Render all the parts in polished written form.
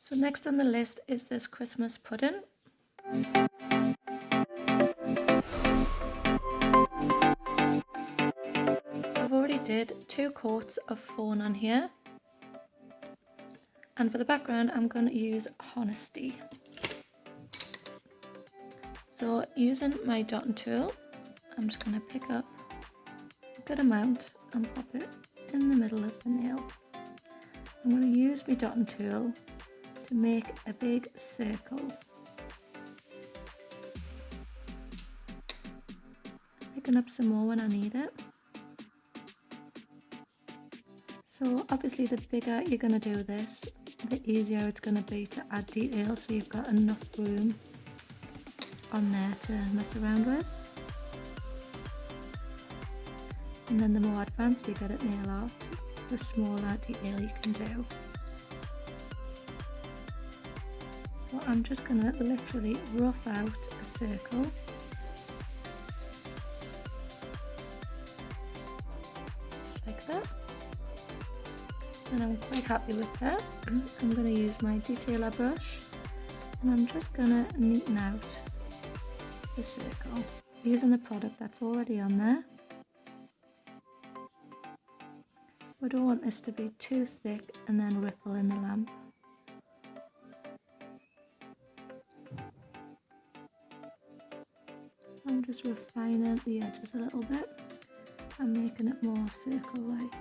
So next on the list is this Christmas pudding. I've already did 2 coats of Fawn on here. And for the background, I'm going to use Honesty. So using my dotting tool, I'm just going to pick up a good amount and pop it in the middle of the nail. I'm going to use my dotting tool to make a big circle. Picking up some more when I need it. So obviously the bigger you're going to do this, the easier it's going to be to add detail, so you've got enough room on there to mess around with. And then the more advanced you get at nail art, the smaller detail you can do. So I'm just going to literally rough out a circle. Just like that. And I'm quite happy with that. I'm going to use my detailer brush and I'm just going to neaten out the circle using the product that's already on there. We don't want this to be too thick and then ripple in the lamp. I'm just refining the edges a little bit and making it more circle-like.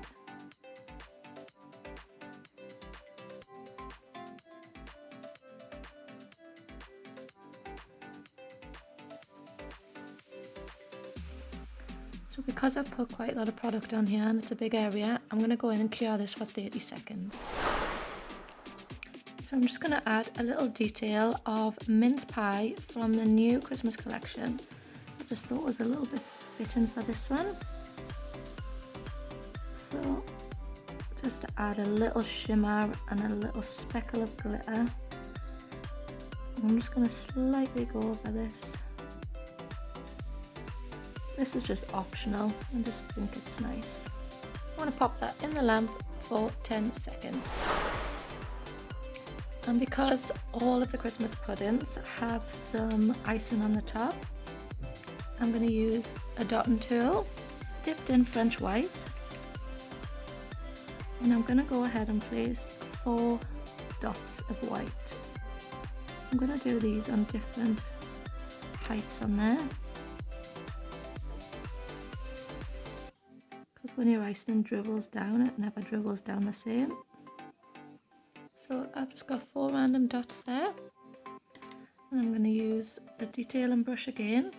So because I've put quite a lot of product on here and it's a big area, I'm going to go in and cure this for 30 seconds. So I'm just going to add a little detail of mince pie from the new Christmas collection. I just thought it was a little bit fitting for this one. So just to add a little shimmer and a little speckle of glitter, I'm just going to slightly go over this. This is just optional, I just think it's nice. I want to pop that in the lamp for 10 seconds. And because all of the Christmas puddings have some icing on the top, I'm going to use a dotting tool dipped in French white. And I'm going to go ahead and place 4 dots of white. I'm going to do these on different heights on there. When your icing dribbles down, it never dribbles down the same. So I've just got 4 random dots there. And I'm going to use the detailing brush again.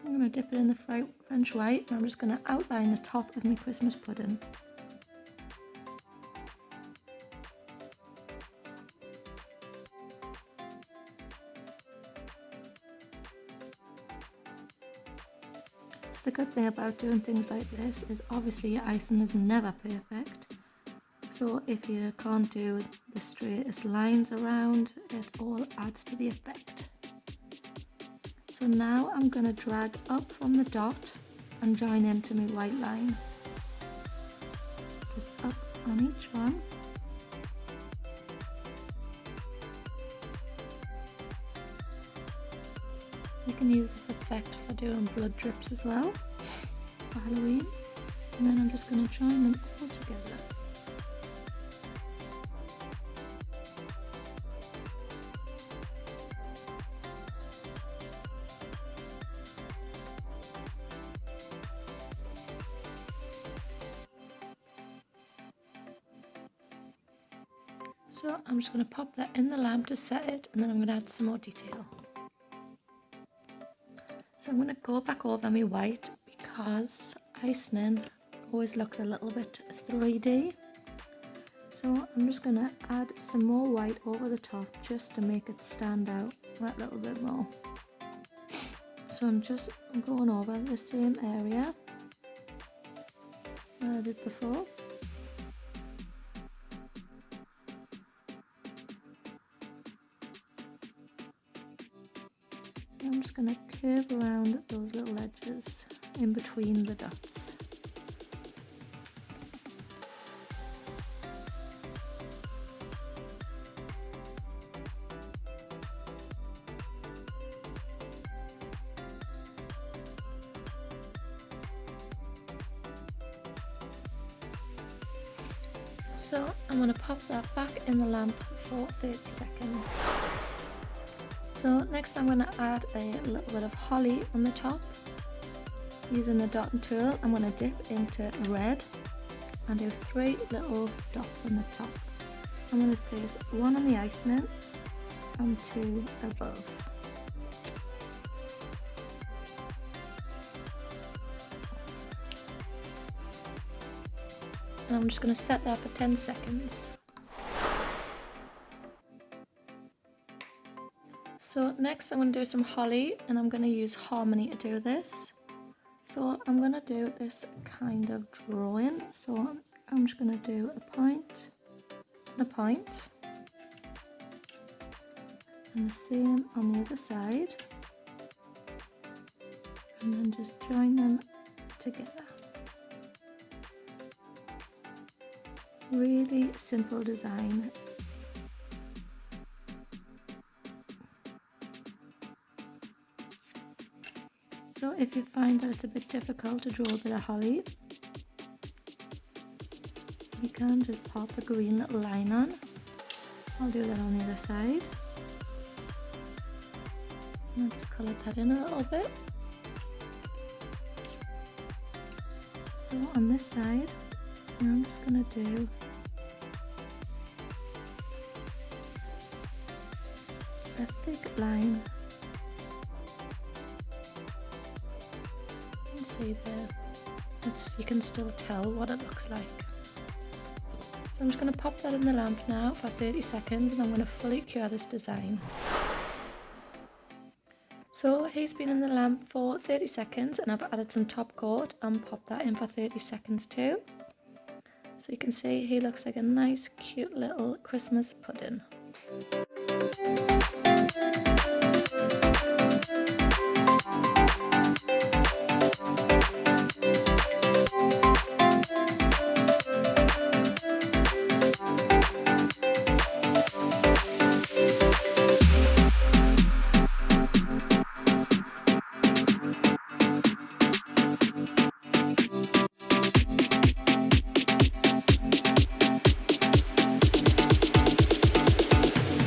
I'm going to dip it in the French white and I'm just going to outline the top of my Christmas pudding. The good thing about doing things like this is obviously your icing is never perfect. So if you can't do the straightest lines around, it all adds to the effect. So now I'm going to drag up from the dot and join into my white line. Just up on each one. You can use this effect for doing blood drips as well for Halloween. And then I'm just going to join them all together. So I'm just going to pop that in the lamp to set it, and then I'm going to add some more detail. So I'm going to go back over my white because icing always looks a little bit 3D. So I'm just going to add some more white over the top just to make it stand out that little bit more. So I'm going over the same area that I did before. I'm just going to curve around those little edges in between the dots. So I'm going to pop that back in the lamp for 30 seconds. So next I'm going to add a little bit of holly on the top. Using the dotting tool, I'm going to dip into red and do 3 little dots on the top. I'm going to place 1 on the icing and 2 above. And I'm just going to set that for 10 seconds. So next I'm going to do some holly, and I'm going to use harmony to do this. So I'm going to do this kind of drawing. So I'm just going to do a point and a point. And the same on the other side. And then just join them together. Really simple design. So if you find that it's a bit difficult to draw a bit of holly, you can just pop a green little line on. I'll do that on the other side. And I'll just colour that in a little bit. So on this side, I'm just going to do a thick line. You can see there, you can still tell what it looks like. So I'm just going to pop that in the lamp now for 30 seconds, and I'm going to fully cure this design. So he's been in the lamp for 30 seconds, and I've added some top coat and popped that in for 30 seconds too. So you can see he looks like a nice cute little Christmas pudding.